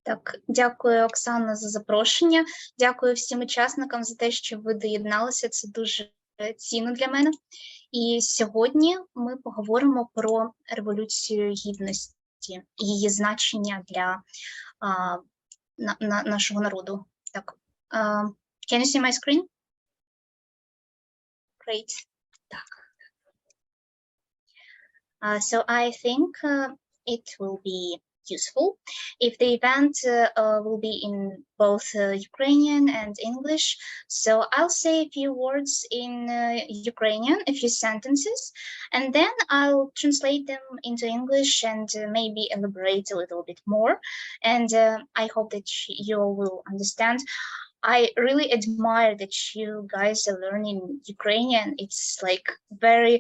Так, дякую, Оксана, за запрошення. Дякую всім учасникам за те, що ви доєдналися. Це дуже цінно для мене. І сьогодні ми поговоримо про Революцію Гідності і її значення для нашого народу. Так, can you see my screen? Great. Так. So I think it will be useful if the event will be in both Ukrainian and English. So I'll say a few words in Ukrainian, a few sentences, and then I'll translate them into English and maybe elaborate a little bit more. And I hope that you all will understand. I really admire that you guys are learning Ukrainian. It's like very,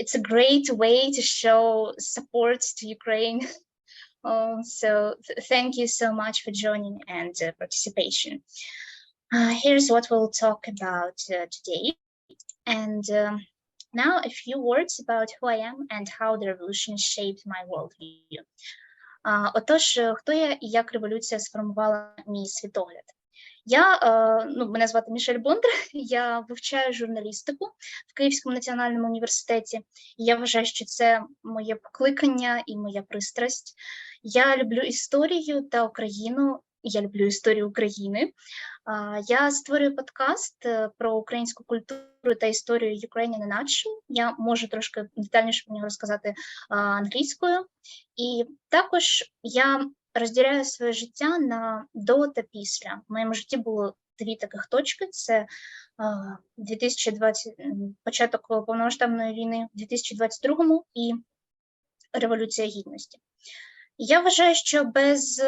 it's a great way to show support to Ukraine. So thank you so much for joining and participation. Here's what we'll talk about today. And now a few words about who I am and how the revolution shaped my worldview. Отож, хто я і як революція сформувала мій світогляд? Мене звати Мішель Бондар, я вивчаю журналістику в Київському національному університеті. Я вважаю, що це моє покликання і моя пристрасть. Я люблю історію та Україну, я люблю історію України. Я створюю подкаст про українську культуру та історію Ukrainian and English. Я можу трошки детальніше про нього розказати англійською. І також я розділяю своє життя на до та після. В моєму житті було дві таких точки. Це 2020, початок повномасштабної війни в 2022 і Революція Гідності. Я вважаю, що без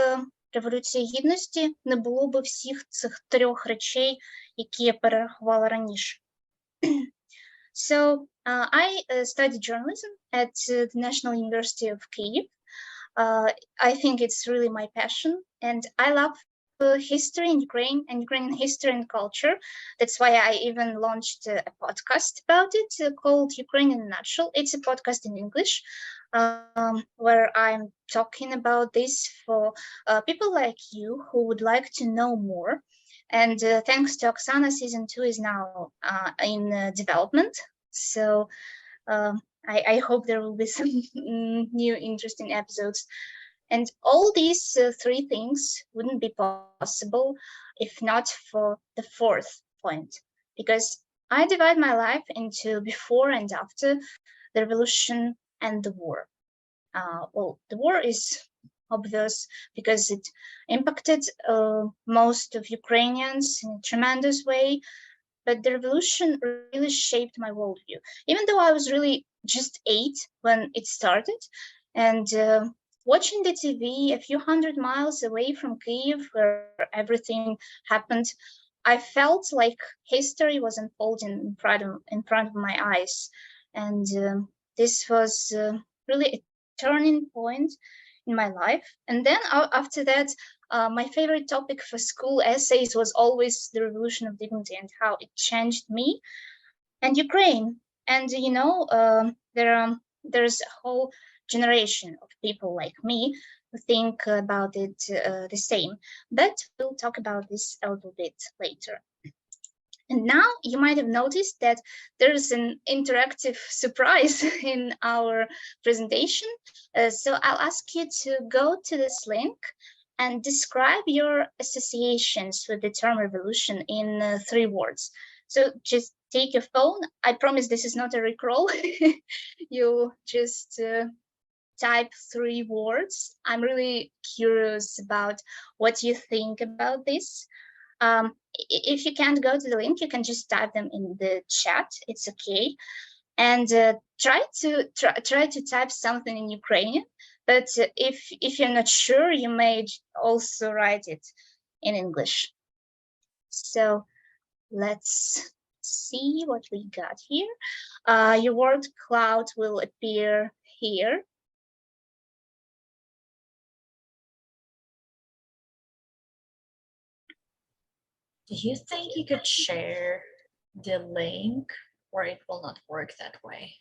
Революції Гідності не було б всіх цих трьох речей, які я перерахувала раніше. So, I studied journalism at the National University of Kyiv. I think it's really my passion, and I love history in Ukraine and Ukrainian history and culture. That's why I even launched a podcast about it called Ukrainian and English. It's a podcast in English where I'm talking about this for people like you who would like to know more. And thanks to Oksana, season 2 is now in development. So I hope there will be some new interesting episodes. And all these three things wouldn't be possible if not for the fourth point, because I divide my life into before and after the revolution and the war. Well, the war is obvious because it impacted most of Ukrainians in a tremendous way, but the revolution really shaped my worldview. Even though I was really just 8 when it started, and watching the TV a few hundred miles away from Kyiv, where everything happened, I felt like history was unfolding in front of my eyes. And this was really a turning point in my life. And then after that, my favorite topic for school essays was always the Revolution of Dignity and how it changed me and Ukraine. And you know, there's a whole generation of people like me who think about it the same. But we'll talk about this a little bit later. And now you might have noticed that there's an interactive surprise in our presentation. So I'll ask you to go to this link and describe your associations with the term revolution in 3 words. So just take your phone. I promise this is not a rickroll. You'll just type 3 words. I'm really curious about what you think about this. If you can't go to the link, you can just type them in the chat. It's okay. And try to type something in Ukrainian. But if you're not sure, you may also write it in English. So let's see what we got here. Your word cloud will appear here. Do you think you could share the link, or it will not work that way?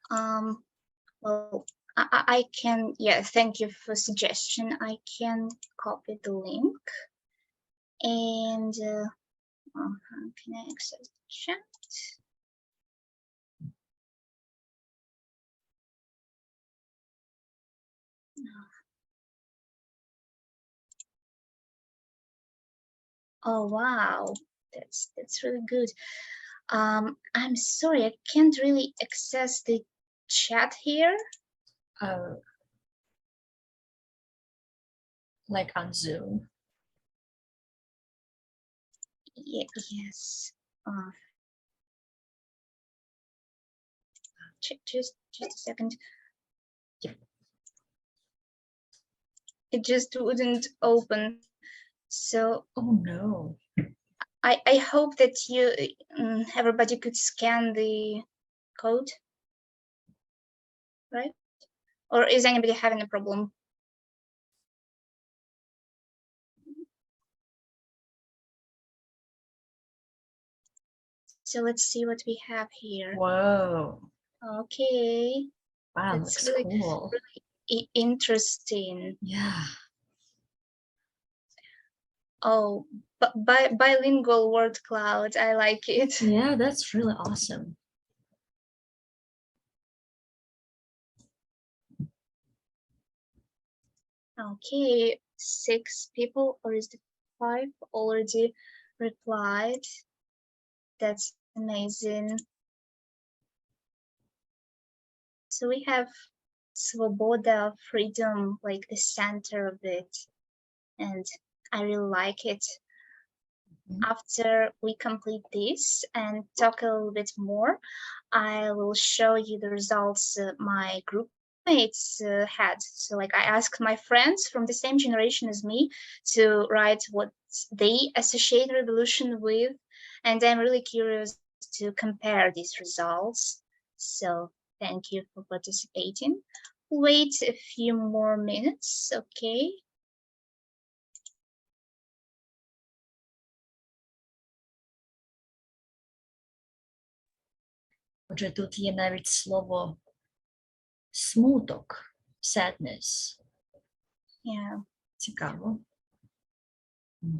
Well, I can, yeah, thank you for suggestion. I can copy the link and how can I access the chat? Oh wow, that's really good. I'm sorry, I can't really access the chat here. Like on Zoom. Yes. Just a second. It just wouldn't open. So. Oh no. I hope that you everybody could scan the code, right? Or is anybody having a problem? So let's see what we have here. Whoa. Okay. Wow, that's really cool. Really interesting. Yeah. Oh, bilingual word cloud. I like it. Yeah, that's really awesome. Okay, 6 people, or is it 5 already replied? That's amazing. So we have Svoboda, freedom, like the center of it, and I really like it. After we complete this and talk a little bit more, I will show you the results my group mates had. So like I asked my friends from the same generation as me to write what they associate revolution with, and I'm really curious to compare these results. So thank you for participating. Wait a few more minutes, okay? Отже, тут є навіть слово смуток, sadness. Yeah. Цікаво.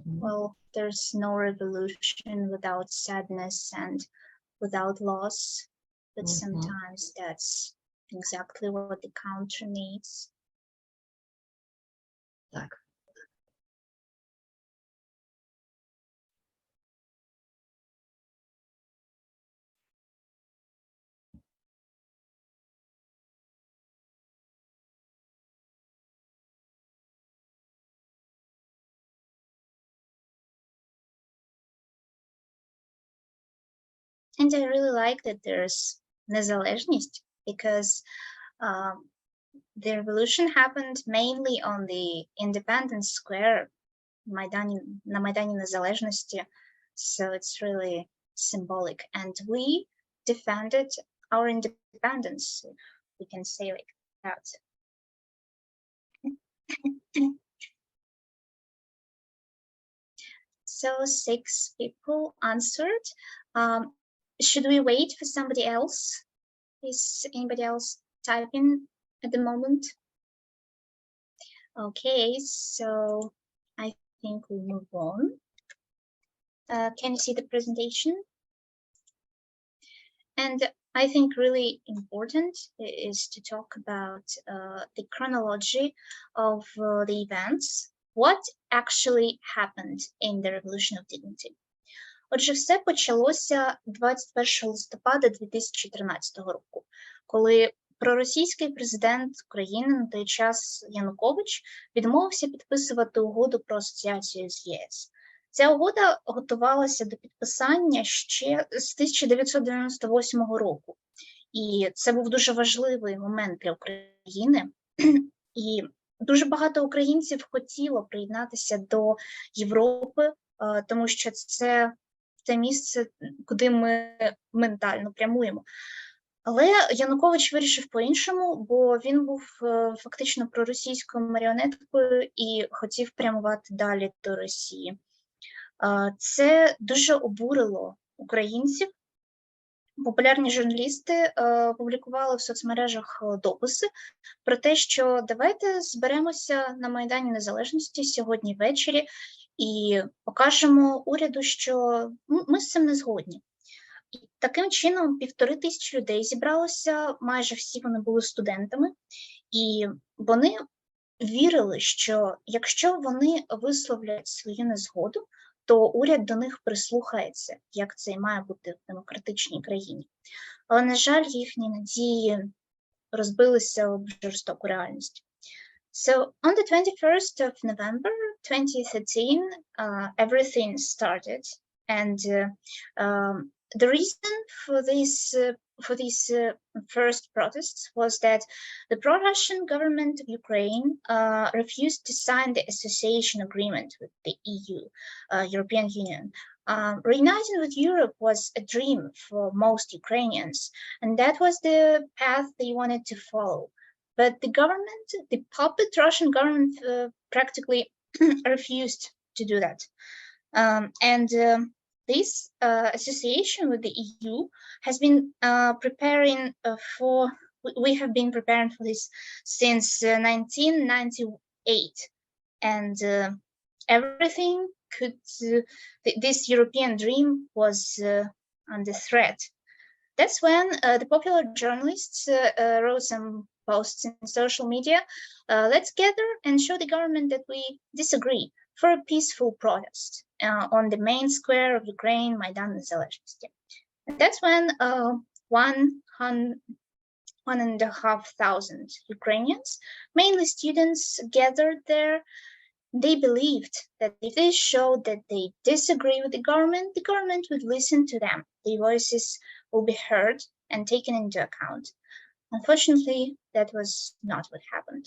Well, there's no revolution without sadness and without loss, but sometimes that's exactly what the country needs. Так. And I really like that there's незалежність because the revolution happened mainly on the Independence Square, на Майдані Незалежності. So it's really symbolic. And we defended our independence, if we can say like that. So 6 people answered. Should we wait for somebody else? Is anybody else typing at the moment? Okay, so I think we'll move on. Can you see the presentation? And I think really important is to talk about the chronology of the events. What actually happened in the Revolution of Dignity? Отже, все почалося 21 листопада 2014 року, коли проросійський президент України на той час Янукович відмовився підписувати угоду про асоціацію з ЄС. Ця угода готувалася до підписання ще з 1998 року. І це був дуже важливий момент для України. І дуже багато українців хотіло приєднатися до Європи, тому що це те місце, куди ми ментально прямуємо. Але Янукович вирішив по-іншому, бо він був фактично проросійською маріонеткою і хотів прямувати далі до Росії. Це дуже обурило українців, популярні журналісти публікували в соцмережах дописи про те, що давайте зберемося на Майдані Незалежності сьогодні ввечері і покажемо уряду, що ми з цим не згодні. І таким чином 1500 людей зібралося, майже всі вони були студентами, і вони вірили, що якщо вони висловлять свою незгоду, то уряд до них прислухається, як це і має бути в демократичній країні. Але, на жаль, їхні надії розбилися об жорстоку реальність. So on the 21st of November 2013, everything started, and the reason for these first protests was that the pro-Russian government of Ukraine refused to sign the association agreement with the EU, European Union. Reuniting with Europe was a dream for most Ukrainians, and that was the path they wanted to follow. But the government, the puppet Russian government, practically refused to do that. This association with the EU has been we have been preparing for this since 1998. And everything this European dream was under threat. That's when the popular journalists wrote some posts in social media. Let's gather and show the government that we disagree for a peaceful protest on the main square of Ukraine, Maidan Nezalezhnosti. And that's when 1,500 Ukrainians, mainly students, gathered there. They believed that if they showed that they disagree with the government would listen to them. Their voices will be heard and taken into account. Unfortunately, that was not what happened.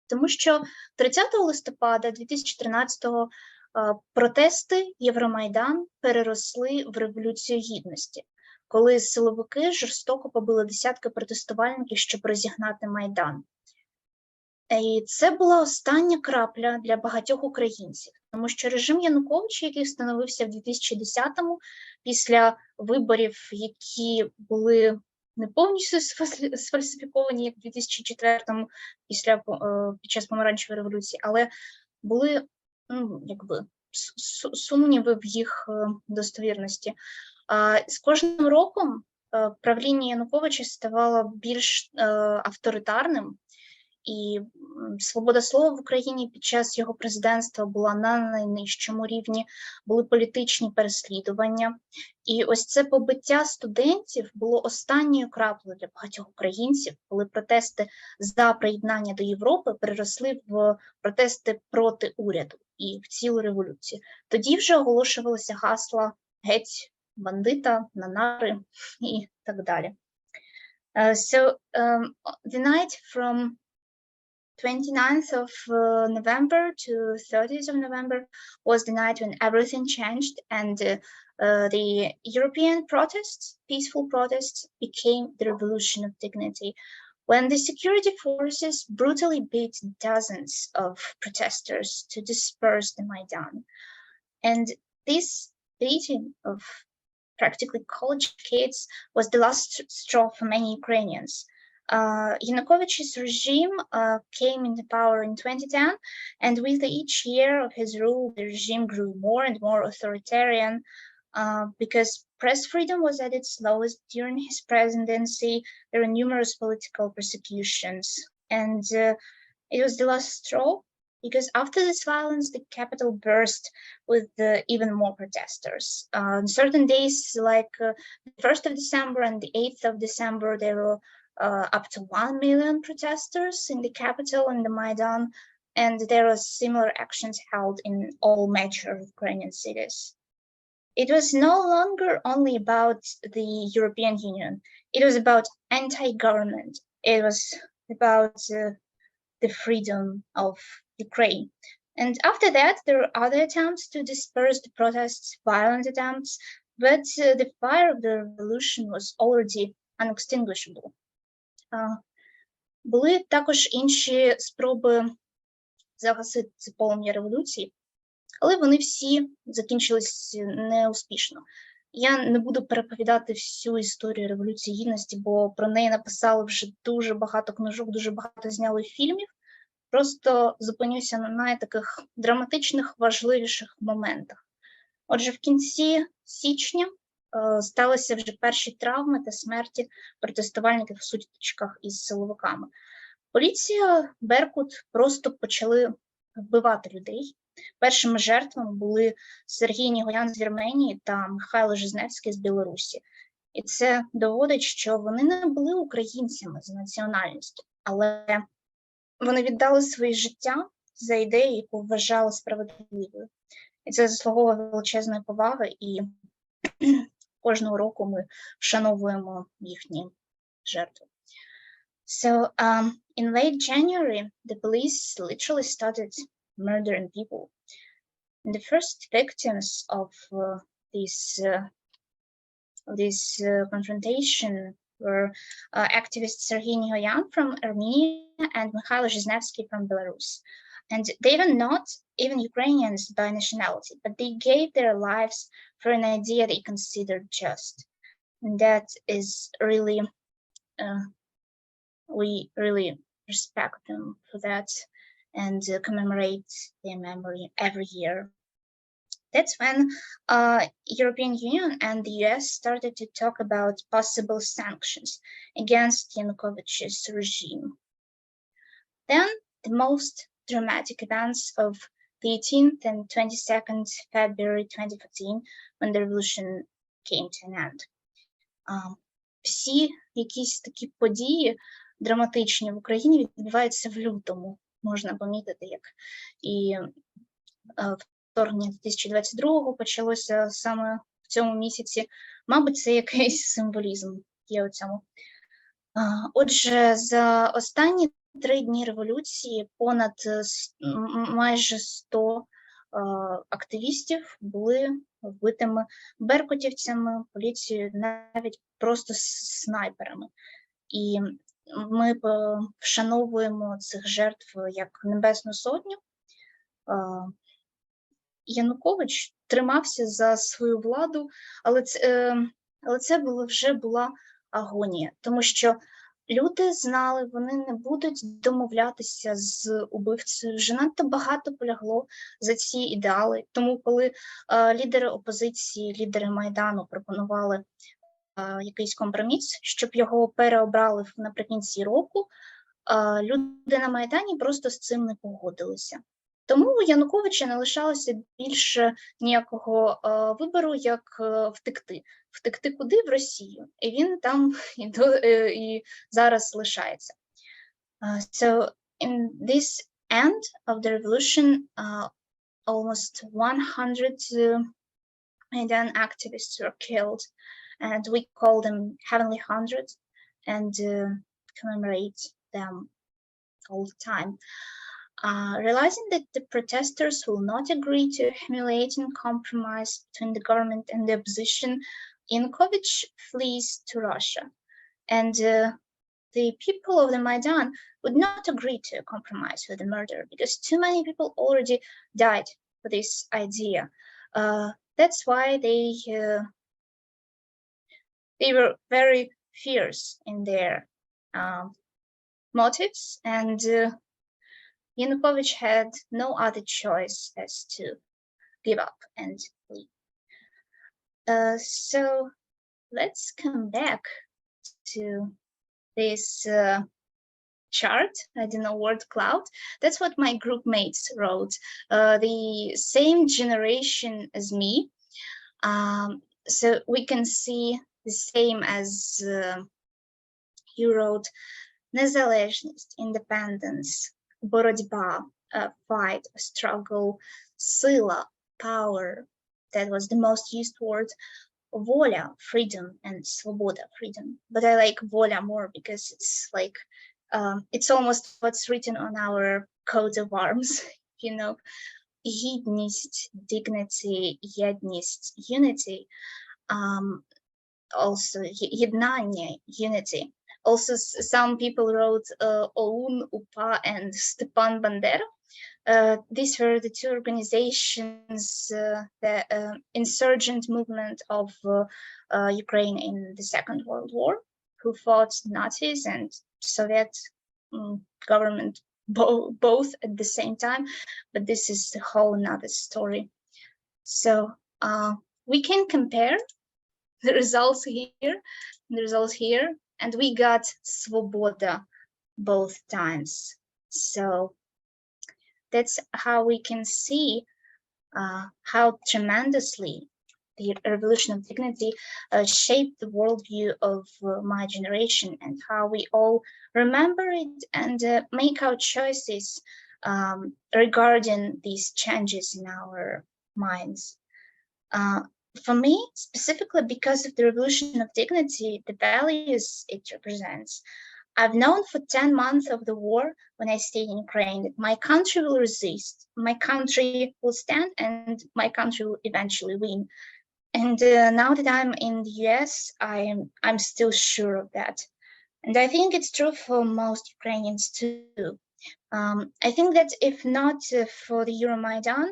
Тому що 30 листопада 2013-го протести Євромайдан переросли в Революцію Гідності, коли силовики жорстоко побили десятки протестувальників, щоб розігнати Майдан. І це була остання крапля для багатьох українців, тому що режим Януковича, який встановився в 2010-му, після виборів, які були не повністю сфальсифіковані, як в 2004-му, під час помаранчевої революції, але були сумніви в їх достовірності. З кожним роком правління Януковича ставало більш авторитарним, і свобода слова в Україні під час його президентства була на найнижчому рівні, були політичні переслідування. І ось це побиття студентів було останньою краплею для багатьох українців, коли протести за приєднання до Європи переросли в протести проти уряду і в цілу революцію. Тоді вже оголошувалися гасла «Геть бандита», «На нари» і так далі. So the night from 29th of November to 30th of November was the night when everything changed, and the European protests, peaceful protests, became the revolution of dignity. When the security forces brutally beat dozens of protesters to disperse the Maidan. And this beating of practically college kids was the last straw for many Ukrainians. Yanukovych's regime came into power in 2010, and with each year of his rule, the regime grew more and more authoritarian because press freedom was at its lowest during his presidency. There were numerous political persecutions, and it was the last straw because after this violence, the capital burst with even more protesters. On certain days, like the 1st of December and the 8th of December, there were up to 1 million protesters in the capital, in the Maidan, and there were similar actions held in all major Ukrainian cities. It was no longer only about the European Union. It was about anti-government. It was about the freedom of Ukraine. And after that, there were other attempts to disperse the protests, violent attempts, but the fire of the revolution was already unextinguishable. Були також інші спроби загасити це полум'я революції, але вони всі закінчились неуспішно. Я не буду переповідати всю історію Революції Гідності, бо про неї написали вже дуже багато книжок, дуже багато зняли фільмів. Просто зупинюся на таких драматичних, важливіших моментах. Отже, в кінці січня сталися вже перші травми та смерті протестувальників в сутичках із силовиками. Поліція, Беркут просто почали вбивати людей. Першими жертвами були Сергій Нігоян з Вірменії та Михайло Жизневський з Білорусі. І це доводить, що вони не були українцями за національністю, але вони віддали своє життя за ідею, яку вважали справедливою. І це заслуговує величезної поваги, і кожного року ми вшановуємо їхні жертви. So in late January, the police literally started murdering people. And the first victims of this confrontation were activist Serhiy Nihoyan from Armenia and Mikhail Zhizhnevsky from Belarus. And they were not even Ukrainians by nationality, but they gave their lives for an idea they considered just. And that is really, we really respect them for that and commemorate their memory every year. That's when European Union and the US started to talk about possible sanctions against Yanukovych's regime. Then the most dramatic events of the 18th and 22nd February 2014, when the revolution came to an end. Всі якісь такі події драматичні в Україні відбуваються в лютому, можна помітити, як і вторгнення 2022-го почалося саме в цьому місяці. Мабуть, це якийсь символізм є у цьому. Отже, за останні 3 дні революції понад майже 100 активістів були вбитими беркутівцями, поліцією, навіть просто снайперами. І ми вшановуємо цих жертв як Небесну Сотню. Янукович тримався за свою владу, але це вже була агонія, тому що люди знали, вони не будуть домовлятися з убивцею, вже надто багато полягло за ці ідеали. Тому коли лідери опозиції, лідери Майдану пропонували якийсь компроміс, щоб його переобрали наприкінці року, люди на Майдані просто з цим не погодилися. Тому у Януковича не лишалося більше ніякого вибору, як втекти. Втекти куди? В Росію. І він там і зараз лишається. So in this end of the revolution, almost 100 Maidan activists were killed, and we call them Heavenly Hundred and commemorate them all the time. Realizing that the protesters will not agree to a humiliating compromise between the government and the opposition, Yanukovych flees to Russia. And the people of the Maidan would not agree to a compromise with the murder because too many people already died for this idea. That's why they were very fierce in their motives, and Yanukovych had no other choice as to give up and leave. So let's come back to this chart, I don't know, word cloud. That's what my group mates wrote. The same generation as me. So we can see the same as you wrote, незалежність, independence, боротьба, fight, struggle, сила, power, that was the most used word, воля, freedom, and свобода, freedom. But I like воля more because it's like, it's almost what's written on our coat of arms, you know, гідність, dignity, єдність, unity, also єднання, unity. Also, some people wrote OUN, UPA, and Stepan Bandera. These were the two organizations, the insurgent movement of Ukraine in the Second World War, who fought Nazis and Soviet government both at the same time. But this is a whole another story. So we can compare the results here, and we got Svoboda both times. So that's how we can see how tremendously the Revolution of Dignity shaped the worldview of my generation, and how we all remember it and make our choices regarding these changes in our minds. For me, specifically because of the Revolution of Dignity, the values it represents, I've known for 10 months of the war when I stayed in Ukraine that my country will resist, my country will stand, and my country will eventually win. And now that I'm in the US, I'm still sure of that. And I think it's true for most Ukrainians too. I think that if not for the Euromaidan,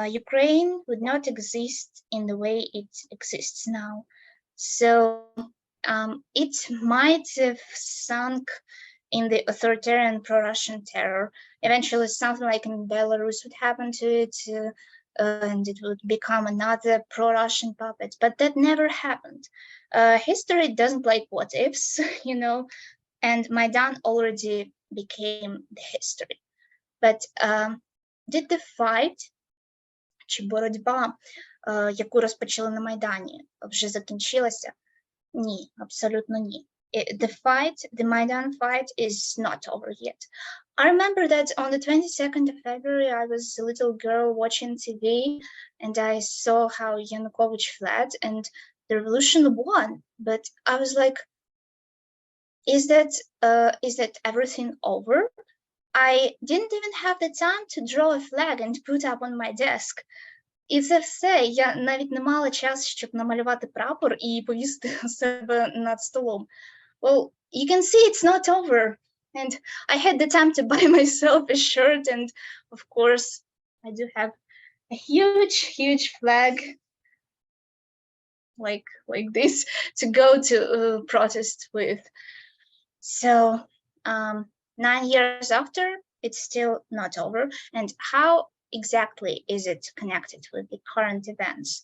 Ukraine would not exist in the way it exists now. So it might have sunk in the authoritarian pro-Russian terror. Eventually, something like in Belarus would happen to it, and it would become another pro-Russian puppet. But that never happened. History doesn't like what ifs, and Maidan already became the history. But did the fight, чи боротьба, яку розпочали на Майдані, вже закінчилася? Ні, абсолютно ні. The Maidan fight is not over yet. I remember that on the 22nd of February, I was a little girl watching TV, and I saw how Yanukovych fled, and the revolution won. But I was like, is that everything over? I didn't even have the time to draw a flag and put up on my desk. І це все. Я навіть не мала час, щоб намалювати прапор і повісити у себе над столом. Well, you can see it's not over. And I had the time to buy myself a shirt, and of course, I do have a huge, huge flag like this to go to protest with. So 9 years after, it's still not over. And how exactly is it connected with the current events?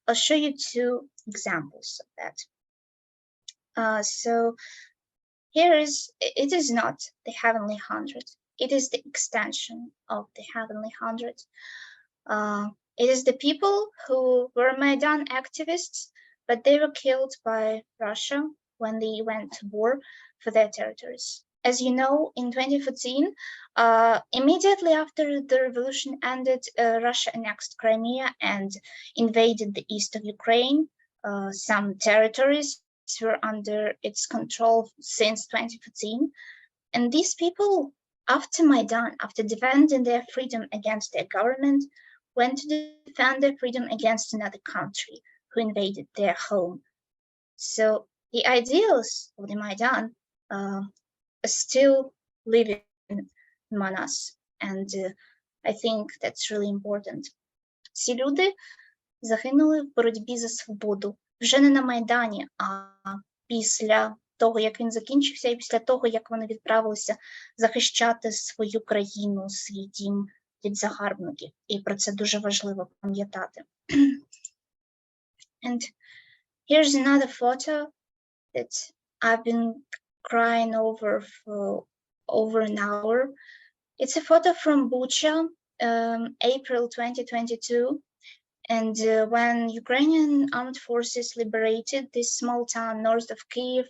I'll show you two examples of that. So it is not the Heavenly 100. It is the extension of the Heavenly 100. It is the people who were Maidan activists, but they were killed by Russia when they went to war for their territories. As you know, in 2014, immediately after the revolution ended, Russia annexed Crimea and invaded the east of Ukraine. Some territories were under its control since 2014. And these people, after Maidan, after defending their freedom against their government, went to defend their freedom against another country who invaded their home. So the ideals of the Maidan are still living among us. And I think that's really important. Ці люди загинули в боротьбі за свободу. Вже не на Майдані, а після того, як він закінчився, і після того, як вони відправилися захищати свою країну, свій дім від загарбників. І про це дуже важливо пам'ятати. And here's another photo that I've been crying over for over an hour. It's a photo from Bucha, April 2022. And when Ukrainian armed forces liberated this small town north of Kyiv,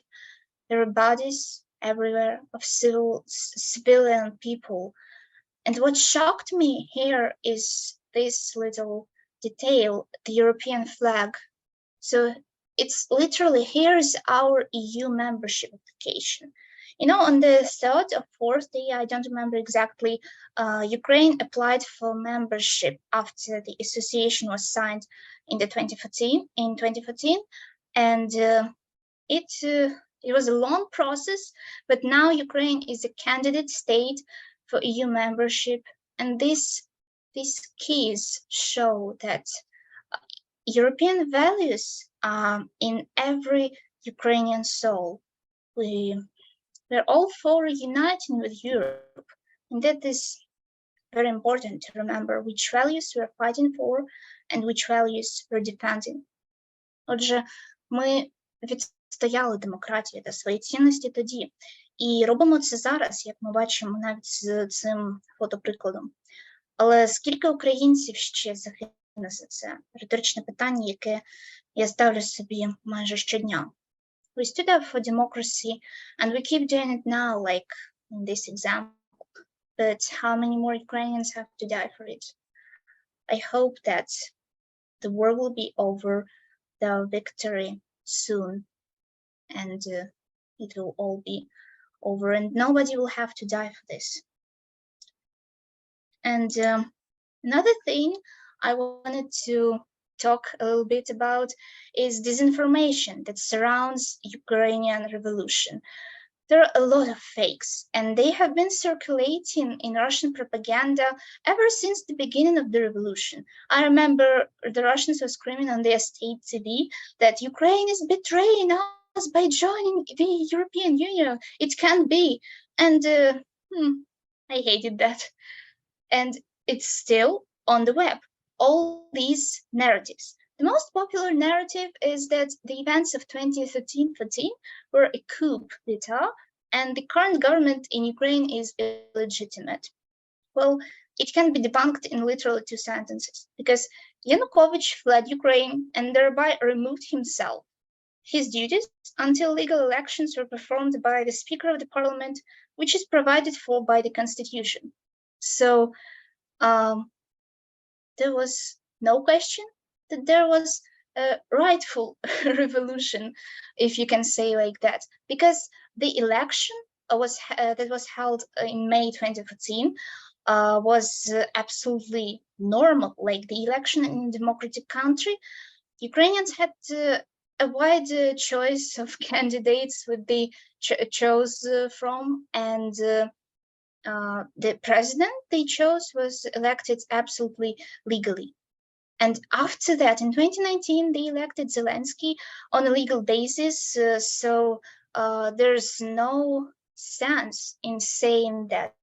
there were bodies everywhere of civilian people. And what shocked me here is this little detail, the European flag. So it's literally, here's our EU membership application. On the third or fourth day, I don't remember exactly, Ukraine applied for membership after the association was signed in 2014. And it was a long process, but now Ukraine is a candidate state for EU membership. And these keys show that European values in every Ukrainian soul. We're all for uniting with Europe, and that is very important to remember which values we're fighting for and which values we're defending. Отже, ми відстояли демократію та свої цінності тоді, і робимо це зараз, як ми бачимо навіть з цим фотоприкладом. Але скільки українців ще загине за це? Риторичне питання, яке я ставлю собі майже щодня. We stood up for democracy, and we keep doing it now, like in this example. But how many more Ukrainians have to die for it? I hope that the war will be over, the victory soon, and it will all be over, and nobody will have to die for this. And another thing I wanted to talk a little bit about is disinformation that surrounds Ukrainian revolution. There are a lot of fakes, and they have been circulating in Russian propaganda ever since the beginning of the revolution. I remember the Russians were screaming on their state TV that Ukraine is betraying us by joining the European Union. It can't be. And I hated that. And it's still on the web, all these narratives. The most popular narrative is that the events of 2013-14 were a coup d'etat, and the current government in Ukraine is illegitimate. Well, it can be debunked in literally 2 sentences, because Yanukovych fled Ukraine and thereby removed himself his duties until legal elections were performed by the Speaker of the Parliament, which is provided for by the Constitution. So there was no question that there was a rightful revolution, if you can say like that, because the election that was held in May 2014 was absolutely normal, like the election in a democratic country. Ukrainians had a wide choice of candidates with they chose from, and the president they chose was elected absolutely legally. And after that, in 2019, they elected Zelensky on a legal basis. So there's no sense in saying that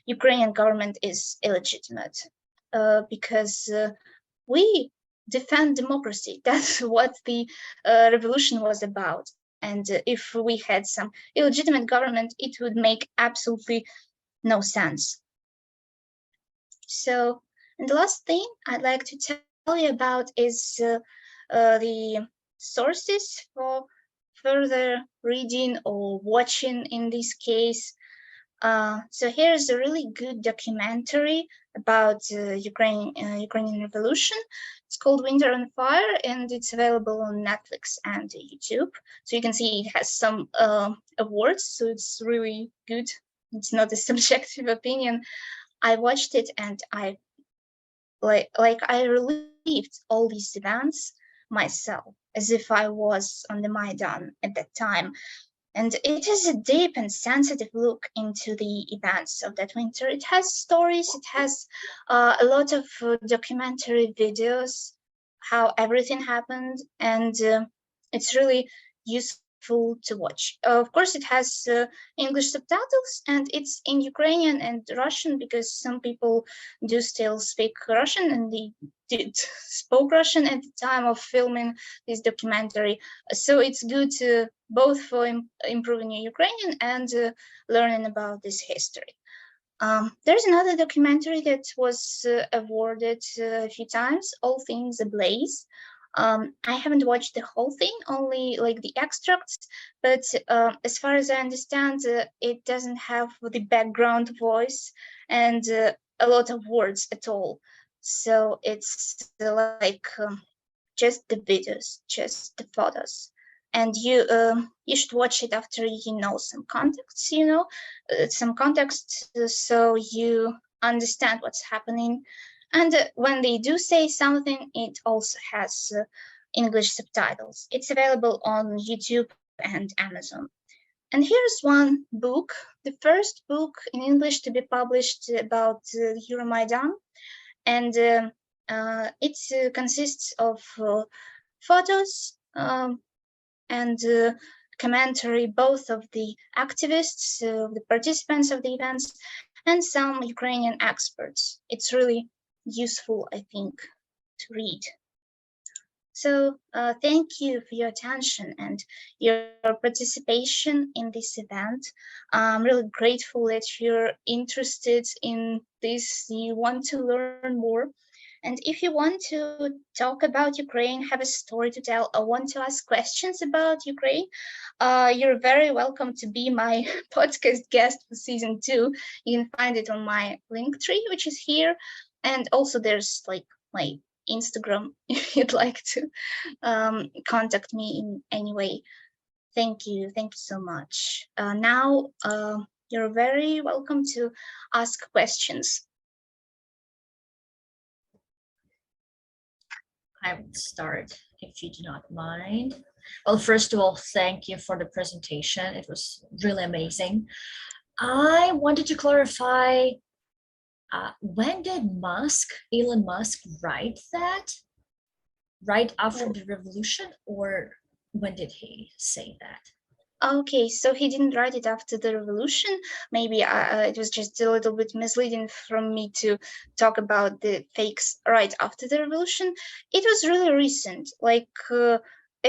Ukrainian government is illegitimate, because we defend democracy. That's what the revolution was about. And if we had some illegitimate government, it would make absolutely no sense. So, and the last thing I'd like to tell you about is the sources for further reading or watching in this case. So here's a really good documentary about Ukrainian revolution. It's called Winter on Fire, and it's available on Netflix and YouTube. So you can see it has some awards, so it's really good. It's not a subjective opinion. I watched it and I relived all these events myself, as if I was on the Maidan at that time. And it is a deep and sensitive look into the events of that winter. It has stories, it has a lot of documentary videos, how everything happened, and it's really useful to watch. Of course, it has English subtitles, and it's in Ukrainian and Russian, because some people do still speak Russian, and they did spoke Russian at the time of filming this documentary. So it's good both for improving your Ukrainian and learning about this history. There's another documentary that was awarded a few times, All Things Ablaze. I haven't watched the whole thing, only like the extracts, but as far as I understand, it doesn't have the background voice and a lot of words at all. So it's like just the videos, just the photos. And you should watch it after you know some context, so you understand what's happening. And when they do say something, it also has English subtitles. It's available on YouTube and Amazon. And here's one book, the first book in English to be published about Euromaidan. And it consists of photos and commentary both of the activists, the participants of the events, and some Ukrainian experts. It's really useful, I think, to read. So thank you for your attention and your participation in this event. I'm really grateful that you're interested in this, you want to learn more. And if you want to talk about Ukraine, have a story to tell, or want to ask questions about Ukraine, you're very welcome to be my podcast guest for season 2. You can find it on my link tree, which is here. And also there's like my Instagram if you'd like to contact me in any way. Thank you so much. Now you're very welcome to ask questions. I would start if you do not mind. Well, first of all, thank you for the presentation. It was really amazing. I wanted to clarify, when did Elon Musk write that? Right after the revolution, or when did he say that? Okay, so he didn't write it after the revolution. Maybe it was just a little bit misleading from me to talk about the fakes right after the revolution. It was really recent, like a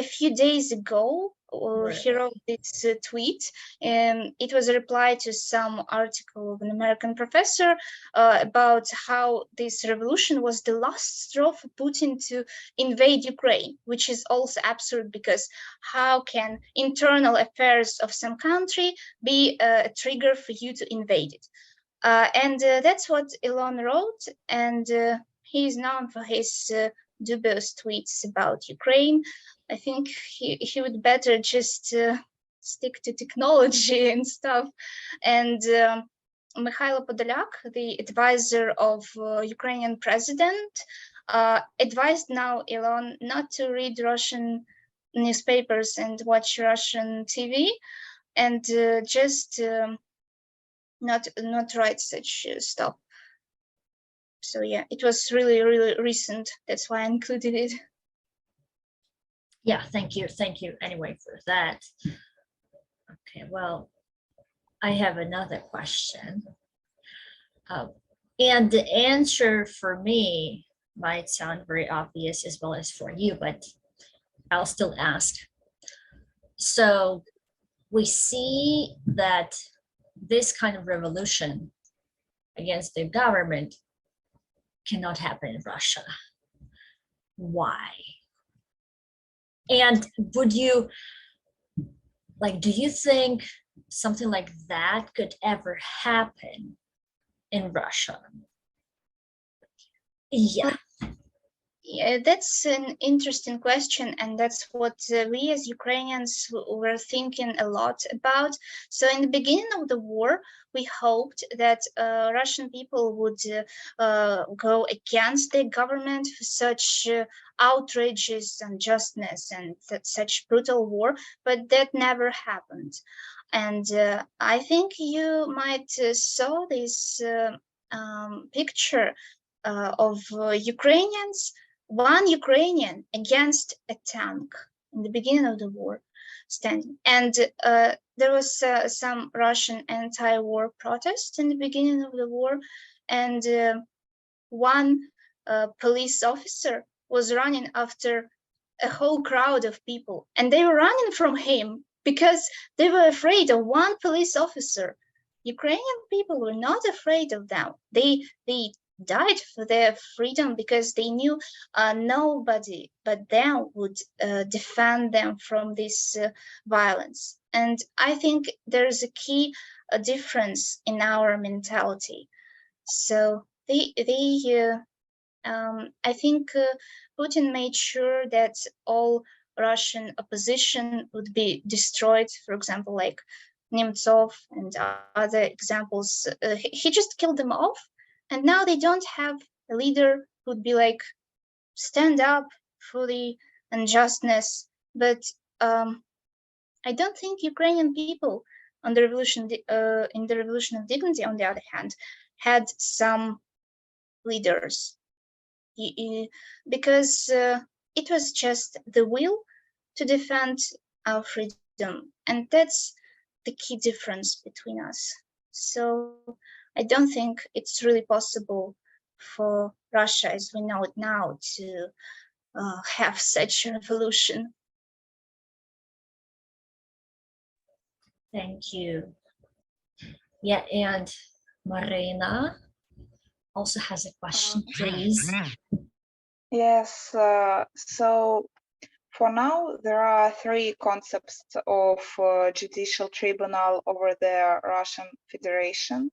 few days ago. Right. He wrote this tweet, and it was a reply to some article of an American professor about how this revolution was the last straw for Putin to invade Ukraine, which is also absurd because how can internal affairs of some country be a trigger for you to invade it? And that's what Elon wrote, and he is known for his dubious tweets about Ukraine. I think he would better just stick to technology and stuff. And Mikhailo Podolyak, the advisor of Ukrainian president, advised now Elon not to read Russian newspapers and watch Russian TV, and just not write such stuff. So yeah, it was really recent. That's why I included it. Yeah, thank you anyway for that. Okay, well, I have another question. And the answer for me might sound very obvious as well as for you, but I'll still ask. So we see that this kind of revolution against the government cannot happen in Russia. Why? And would you, do you think something like that could ever happen in Russia? Yeah. Yeah, that's an interesting question, and that's what we as Ukrainians were thinking a lot about. So in the beginning of the war, we hoped that Russian people would go against the government for such outrageous unjustness and such brutal war, but that never happened. And I think you might saw this picture of Ukrainians, one Ukrainian against a tank in the beginning of the war, standing. And there was some Russian anti-war protests in the beginning of the war, and one police officer was running after a whole crowd of people, and they were running from him because they were afraid of one police officer. Ukrainian people were not afraid of them. They died for their freedom because they knew nobody but them would defend them from this violence. And I think there's a key difference in our mentality. So I think Putin made sure that all Russian opposition would be destroyed. For example, like Nemtsov and other examples, he just killed them off. And now they don't have a leader who'd be like, stand up for the unjustness. But I don't think Ukrainian people on the revolution, in the Revolution of Dignity, on the other hand, had some leaders, because it was just the will to defend our freedom, and that's the key difference between us. So I don't think it's really possible for Russia, as we know it now, to have such a revolution. Thank you. Yeah, and Marina also has a question, please. Yes, so for now, there are three concepts of judicial tribunal over the Russian Federation.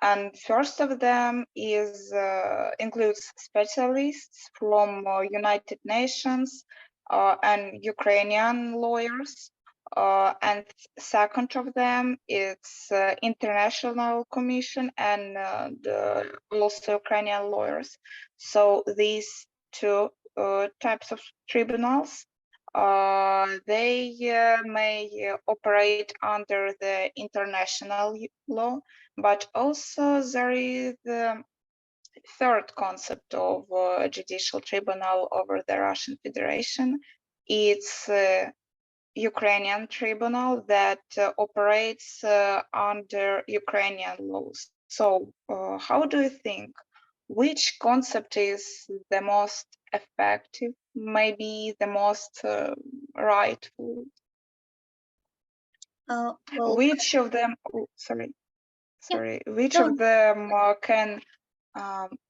And first of them is includes specialists from United Nations and Ukrainian lawyers. And second of them is International Commission and also Ukrainian lawyers. So these two types of tribunals, they may operate under the international law, but also there is the third concept of judicial tribunal over the Russian Federation. It's Ukrainian tribunal that operates under Ukrainian laws. So how do you think, which concept is the most effective, maybe the most rightful? Well, Which of them, which no, of them can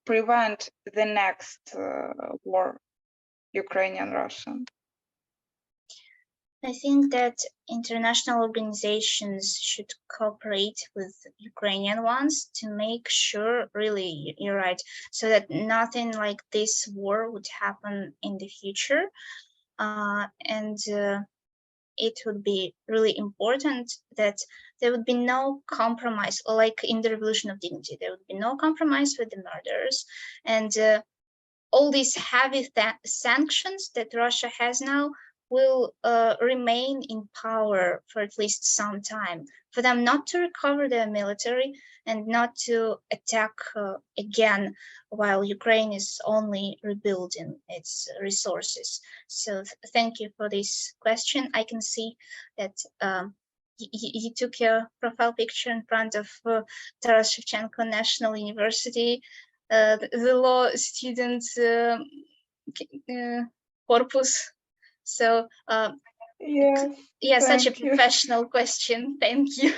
prevent the next war, Ukrainian-Russian? I think that international organizations should cooperate with Ukrainian ones to make sure, really, you're right, so that nothing like this war would happen in the future. And it would be really important that there would be no compromise, like in the Revolution of Dignity, there would be no compromise with the murderers. And all these heavy sanctions that Russia has now will remain in power for at least some time, for them not to recover their military and not to attack again while Ukraine is only rebuilding its resources. So thank you for this question. I can see that you took your profile picture in front of Taras Shevchenko National University, the law student corpus. So Yes, yeah, such a thank you. professional question. Thank you.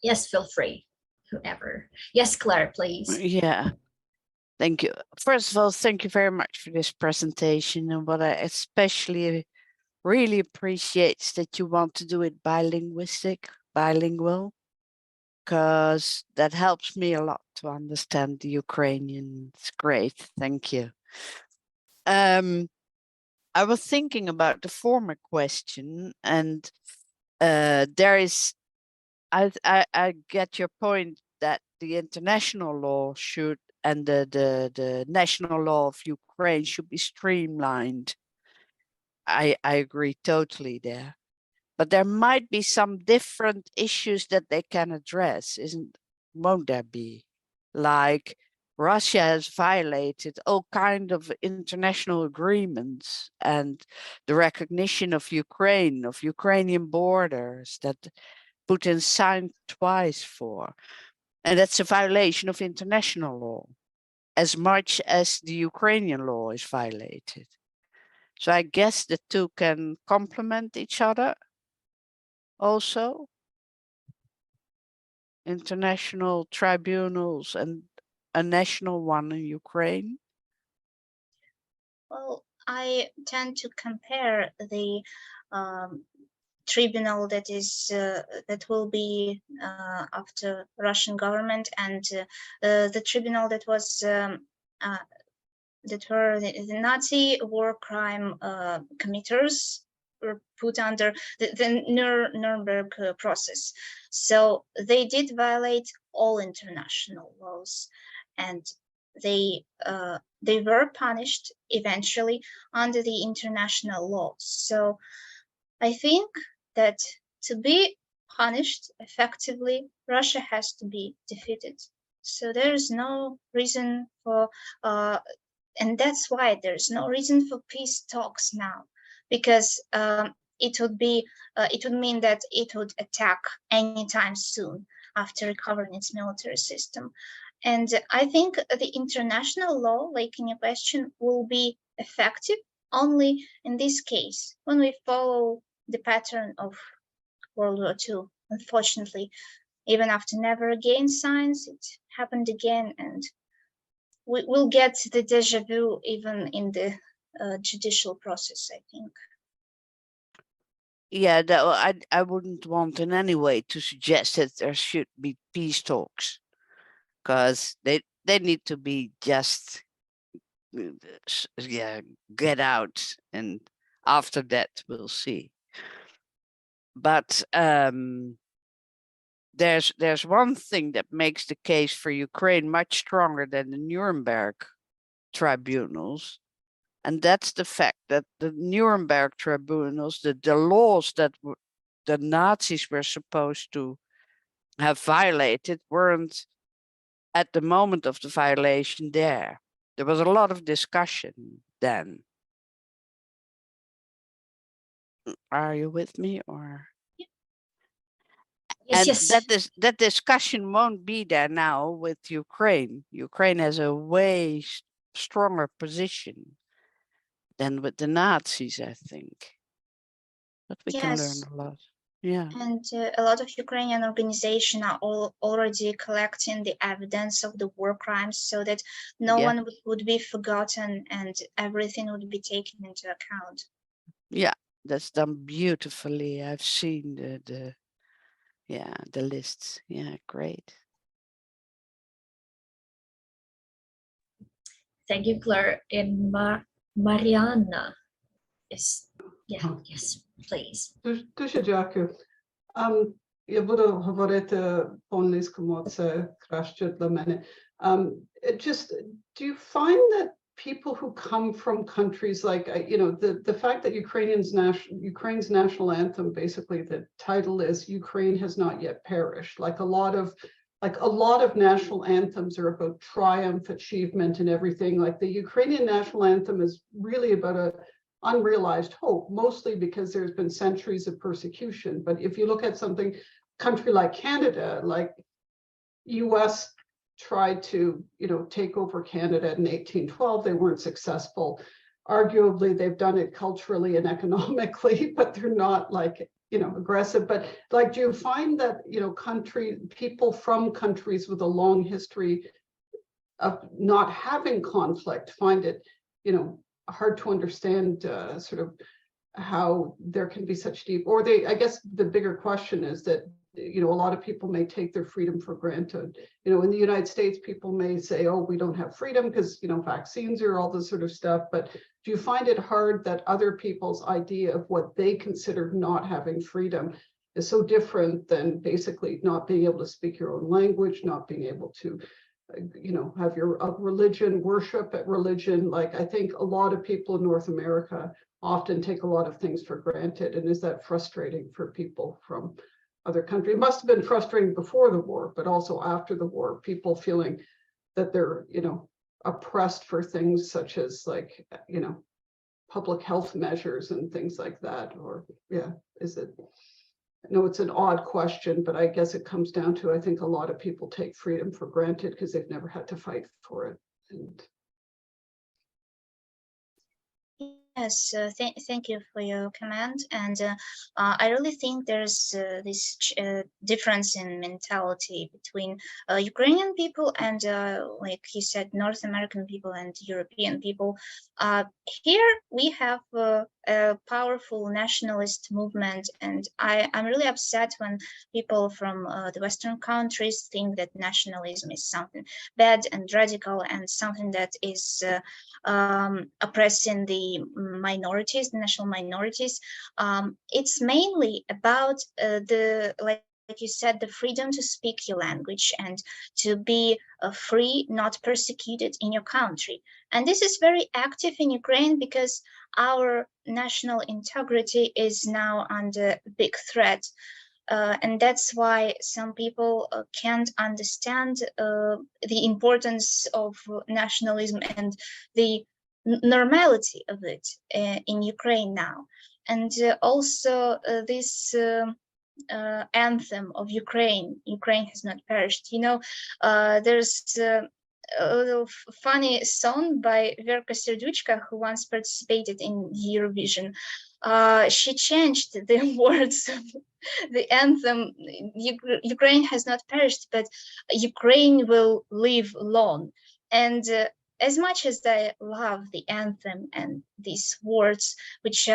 Yes, feel free, whoever. Yes, Claire, please. Yeah, thank you. First of all, thank you very much for this presentation. And what I especially really appreciate is that you want to do it bilingual, because that helps me a lot to understand the Ukrainian. It's great. Thank you. I was thinking about the former question, and there is, I get your point that the international law should, and the national law of Ukraine should be streamlined. I agree totally there. But there might be some different issues that they can address, won't there be? Like Russia has violated all kind of international agreements and the recognition of Ukraine, of Ukrainian borders that Putin signed twice for. And that's a violation of international law, as much as the Ukrainian law is violated. So I guess the two can complement each other also. International tribunals and a national one in Ukraine. Well, I tend to compare the tribunal that is that will be after Russian government and the tribunal that was that were the Nazi war crime committers were put under the Nuremberg process. So they did violate all international laws, and they were punished eventually under the international laws. So I think that to be punished effectively, Russia has to be defeated. So there is no reason for, and that's why there's no reason for peace talks now, because it would mean that it would attack anytime soon after recovering its military system. And I think the international law, like in your question, will be effective only in this case when we follow the pattern of World War II. Unfortunately, even after never again signs, it happened again, and we will get the deja vu even in the judicial process, I think. Yeah, I wouldn't want in any way to suggest that there should be peace talks, because they need to be just get out, and after that we'll see. But there's one thing that makes the case for Ukraine much stronger than the Nuremberg tribunals, and that's the fact that the Nuremberg tribunals, the laws that the Nazis were supposed to have violated, weren't at the moment of the violation there. There was a lot of discussion then. Are you with me, or? Yes, And yes. that discussion won't be there now with Ukraine. Ukraine has a way stronger position than with the Nazis, I think. But we can learn Yes, a lot. Yeah. and a lot of Ukrainian organizations are already collecting the evidence of the war crimes so that no Yeah. one would be forgotten and everything would be taken into account. Yeah, that's done beautifully. I've seen the lists. Yeah, great. Thank you, Claire. And Mariana is, yes, please. Дуже дякую. Я буду говорити по-англійському, це краще для мене. Just, do you find that people who come from countries like, the fact that Ukraine's national anthem, basically the title is Ukraine has not yet perished. Like a lot of national anthems are about triumph, achievement, and everything. Like the Ukrainian national anthem is really about a unrealized hope, mostly because there's been centuries of persecution. But if you look at country like Canada, like US tried to, take over Canada in 1812, they weren't successful. Arguably, they've done it culturally and economically, but they're not aggressive. But do you find that, people from countries with a long history of not having conflict find it, hard to understand sort of how there can be such deep, or I guess the bigger question is that, a lot of people may take their freedom for granted. In the United States, people may say, oh, we don't have freedom because, vaccines or all this sort of stuff. But do you find it hard that other people's idea of what they consider not having freedom is so different than basically not being able to speak your own language, not being able to have your religion, worship at religion? Like, I think a lot of people in North America often take a lot of things for granted. And is that frustrating for people from other countries? It must have been frustrating before the war, but also after the war, people feeling that they're, oppressed for things such as public health measures and things like that. Or, is it? I know it's an odd question, but I guess it comes down to, I think a lot of people take freedom for granted because they've never had to fight for it. And Yes, thank you for your comment. And I really think there's this difference in mentality between Ukrainian people and, like you said, North American people and European people. Here we have a powerful nationalist movement, and I'm really upset when people from the Western countries think that nationalism is something bad and radical and something that is oppressing the minorities, the national minorities. It's mainly about the, like you said, the freedom to speak your language and to be free, not persecuted in your country. And this is very active in Ukraine because our national integrity is now under big threat. And that's why some people can't understand the importance of nationalism and the normality of it in Ukraine now. And also this anthem of Ukraine, Ukraine has not perished. You know, there's a little funny song by Verka Serduchka, who once participated in Eurovision. She changed the words of the anthem. Ukraine has not perished, but Ukraine will live long. And as much as I love the anthem and these words, which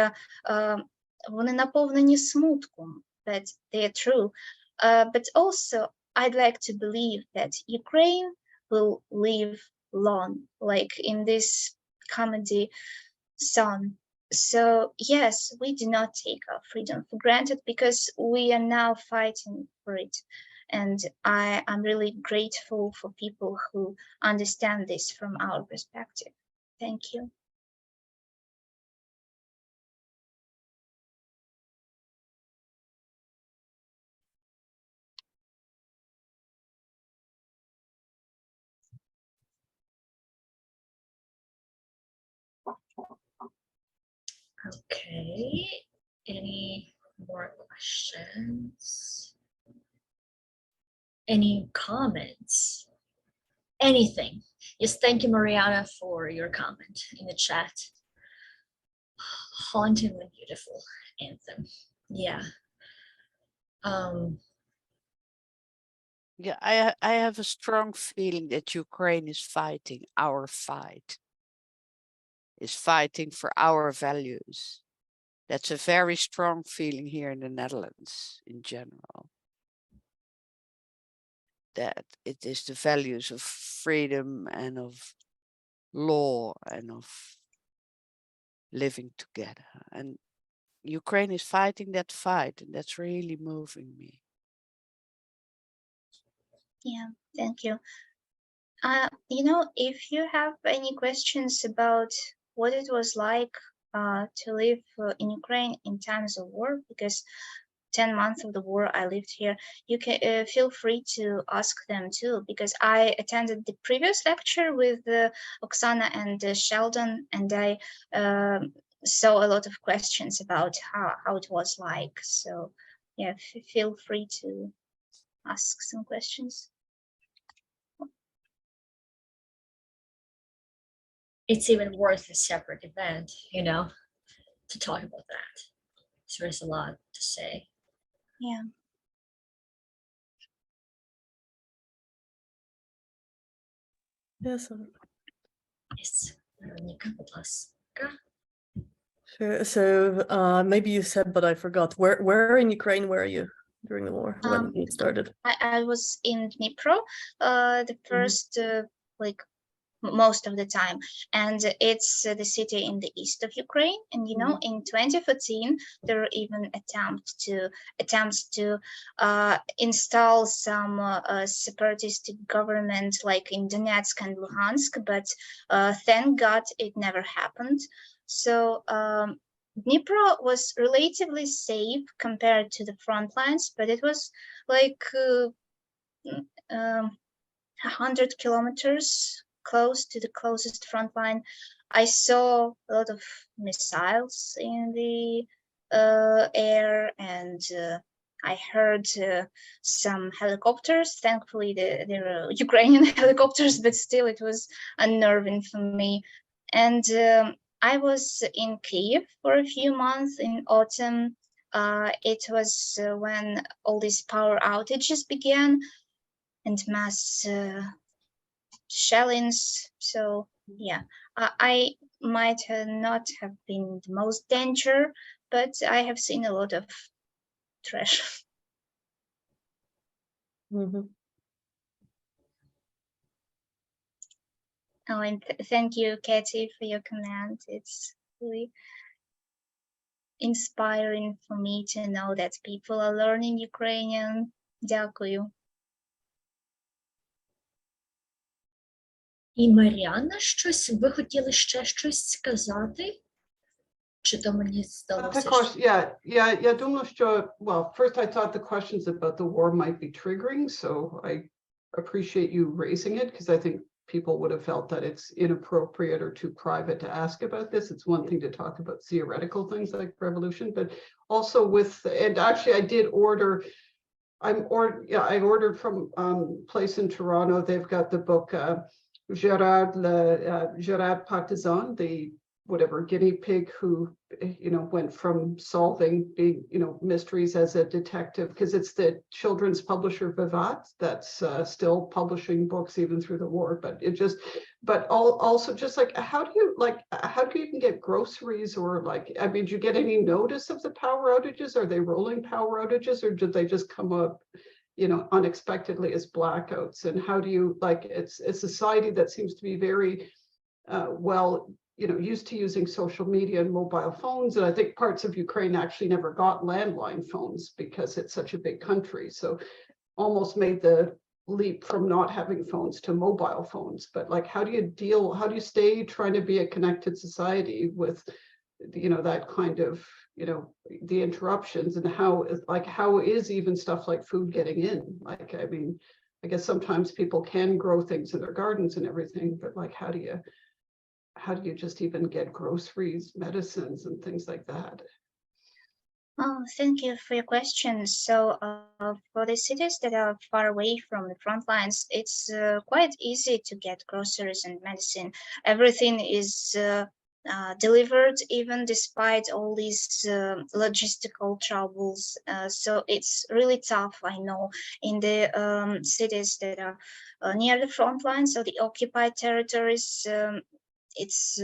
вони наповнені смутком, but they are true. But also, I'd like to believe that Ukraine will live long, like in this comedy song. So yes, we do not take our freedom for granted because we are now fighting for it. And I'm really grateful for people who understand this from our perspective. Thank you. Okay, any more questions? Any comments? Anything? Yes, thank you, Mariana, for your comment in the chat. Hauntingly beautiful anthem. Yeah. Yeah, I have a strong feeling that Ukraine is fighting our fight, is fighting for our values. That's a very strong feeling here in the Netherlands in general. That it is the values of freedom and of law and of living together. And Ukraine is fighting that fight, and that's really moving me. Yeah, thank you. You know, if you have any questions about what it was like to live in Ukraine in times of war, because 10 months of the war I lived here, you can feel free to ask them too, because I attended the previous lecture with Oksana and Sheldon, and I saw a lot of questions about how it was like. So yeah, feel free to ask some questions. It's even worth a separate event, you know, to talk about that. So there's a lot to say. Yeah. Yes. Yes, Veronica, будь ласка. Sure. So maybe you said, but I forgot. Where in Ukraine were you during the war when it started? I was in Dnipro the first like most of the time, and it's the city in the east of Ukraine. And you know, in 2014 there were even attempts to install some separatist government like in Donetsk and Luhansk, but thank God it never happened. So Dnipro was relatively safe compared to the front lines, but it was like 100 kilometers close to the closest front line. I saw a lot of missiles in the air, and I heard some helicopters. Thankfully, they were Ukrainian helicopters, but still it was unnerving for me. And I was in Kyiv for a few months in autumn. It was when all these power outages began and mass shellings. So Yeah, I might not have been the most danger, but I have seen a lot of trash. Mhm. Oh, and thank you, Katie, for your comment. It's really inspiring for me to know that people are learning Ukrainian. Дякую. І Мар'яна, ви хотіли ще щось сказати? Чи то мені The здалося? question, я думаю, що, well, first I thought the questions about the war might be triggering, so I appreciate you raising it, because I think people would have felt that it's inappropriate or too private to ask about this. It's one thing to talk about theoretical things like revolution, but also with, and actually I did order, I ordered from place in Toronto. They've got the book Gerard Partisan, the whatever guinea pig who, you know, went from solving big, you know, mysteries as a detective, because it's the children's publisher Vivat that's still publishing books even through the war. But it just, but also just like, how do you even get groceries, or like, I mean, do you get any notice of the power outages? Are they rolling power outages, or did they just come up, you know, unexpectedly as blackouts? And how do you, like, it's a society that seems to be very well, you know, used to using social media and mobile phones. And I think parts of Ukraine actually never got landline phones because it's such a big country. So almost made the leap from not having phones to mobile phones. But like, how do you stay trying to be a connected society with, you know, that kind of, you know, the interruptions, and how is even stuff like food getting in? Like, I mean, I guess sometimes people can grow things in their gardens and everything, but like, how do you just even get groceries, medicines, and things like that? Oh, thank you for your question. So for the cities that are far away from the front lines, it's quite easy to get groceries and medicine. Everything is delivered, even despite all these logistical troubles. So it's really tough, I know, in the cities that are near the front lines, so the occupied territories. It's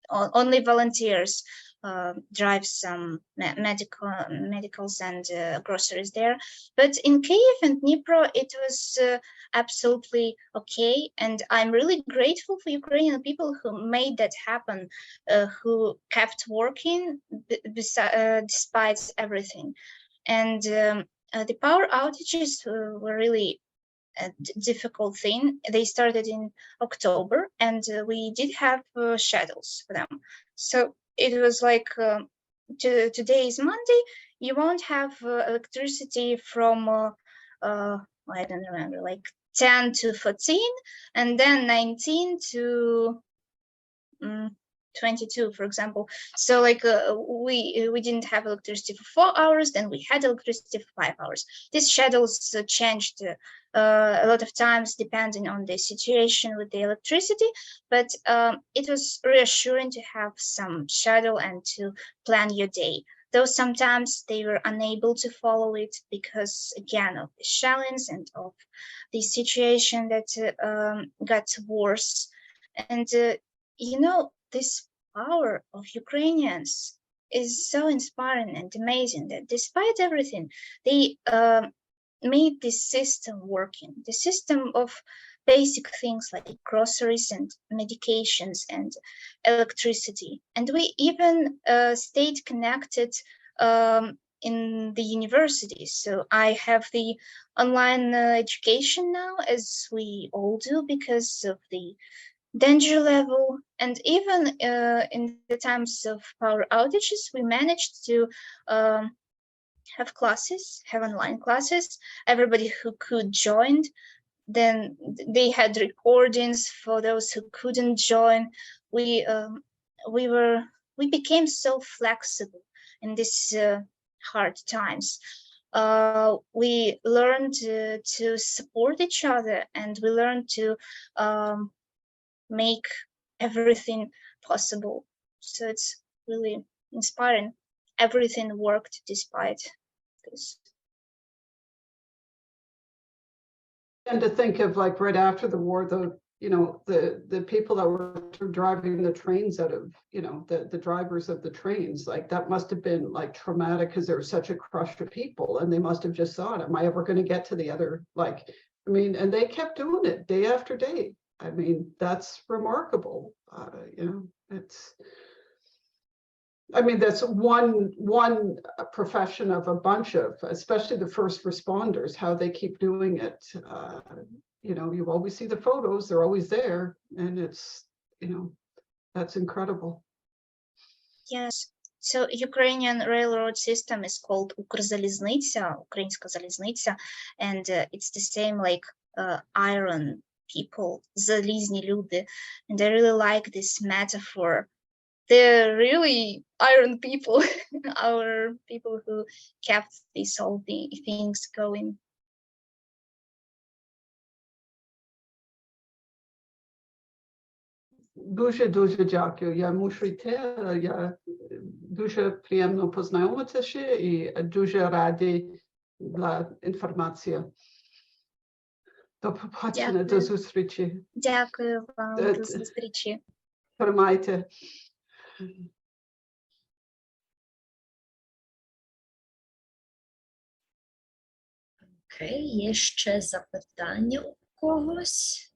only volunteers drive some medicals and groceries there. But in Kyiv and Dnipro, it was absolutely okay. And I'm really grateful for Ukrainian people who made that happen, who kept working despite everything. And the power outages were really a difficult thing. They started in October, and we did have shadows for them. So it was like today is Monday. You won't have electricity from I don't remember, like 10 to 14, and then 19 to 22, for example. So like we didn't have electricity for 4 hours, then we had electricity for 5 hours. These schedules changed a lot of times depending on the situation with the electricity, but it was reassuring to have some schedule and to plan your day. Though sometimes they were unable to follow it because, again, of the shellings and of the situation that got worse. And you know, this power of Ukrainians is so inspiring and amazing that despite everything, they made this system working, the system of basic things like groceries and medications and electricity. And we even stayed connected in the universities. So I have the online education now, as we all do, because of the danger level. And even in the times of power outages, we managed to have classes, have online classes. Everybody who could joined. Then they had recordings for those who couldn't join. We became so flexible in these hard times. We learned to support each other, and we learned to make everything possible. So it's really inspiring. Everything worked despite this. And to think of, like, right after the war, the you know, the people that were driving the trains out of, you know, the drivers of the trains, like that must have been like traumatic because there was such a crush of people, and they must have just thought, am I ever going to get to the other, like, I mean, and they kept doing it day after day. I mean, that's remarkable. You know, I mean, that's one profession of a bunch of, especially the first responders, how they keep doing it. You know, you always see the photos, they're always there, and it's, you know, that's incredible. Yes. So Ukrainian railroad system is called Укрзалізниця, Українська залізниця, and it's the same like iron people, залізні люди, and I really like this metaphor. They're really iron people, our people who kept all the things going. Дуже дякую. Я мушу йти. Я дуже приємно познайомитися ще і дуже раді для інформації. До побачення, до зустрічі. Дякую вам, до зустрічі. Тримайте. Окей, є ще запитання у когось?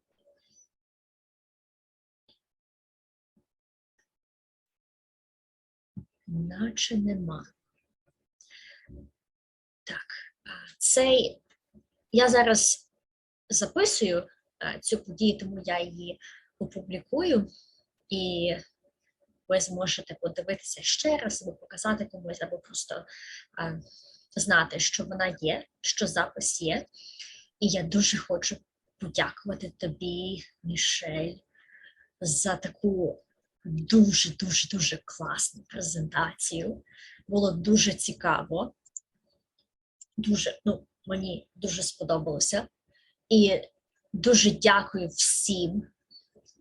Наче нема. Так, я зараз записую цю подію, тому я її опублікую, і ви зможете подивитися ще раз, або показати комусь, або просто знати, що вона є, що запис є. І я дуже хочу подякувати тобі, Мішель, за таку дуже класну презентацію. Було дуже цікаво. Мені дуже сподобалося. І дуже дякую всім,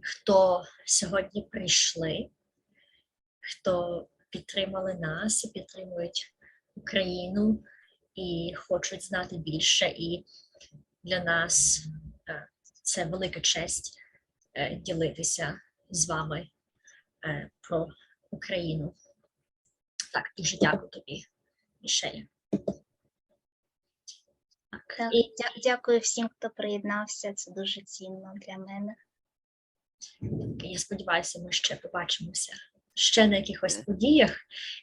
хто сьогодні прийшли, хто підтримали нас і підтримують Україну і хочуть знати більше. І для нас це велика честь ділитися з вами про Україну. Так, дуже дякую тобі, Мішель. Так, дякую всім, хто приєднався. Це дуже цінно для мене. Я сподіваюся, ми ще побачимося ще на якихось подіях.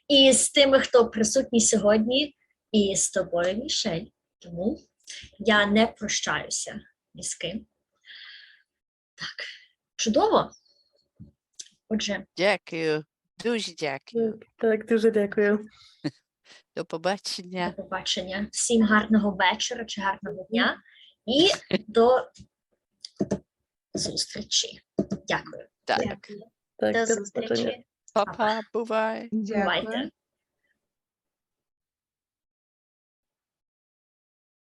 І з тими, хто присутній сьогодні, і з тобою, Мішель. Тому я не прощаюся ні з ким. Так, чудово. Отже. Дякую. Дуже дякую. Так, дуже дякую. До побачення. До побачення. Всім гарного вечора чи гарного дня. І до зустрічі. Дякую. Так. Дякую. Так, До до зустрічі. побачення. Па-па, бувай. Бувайте.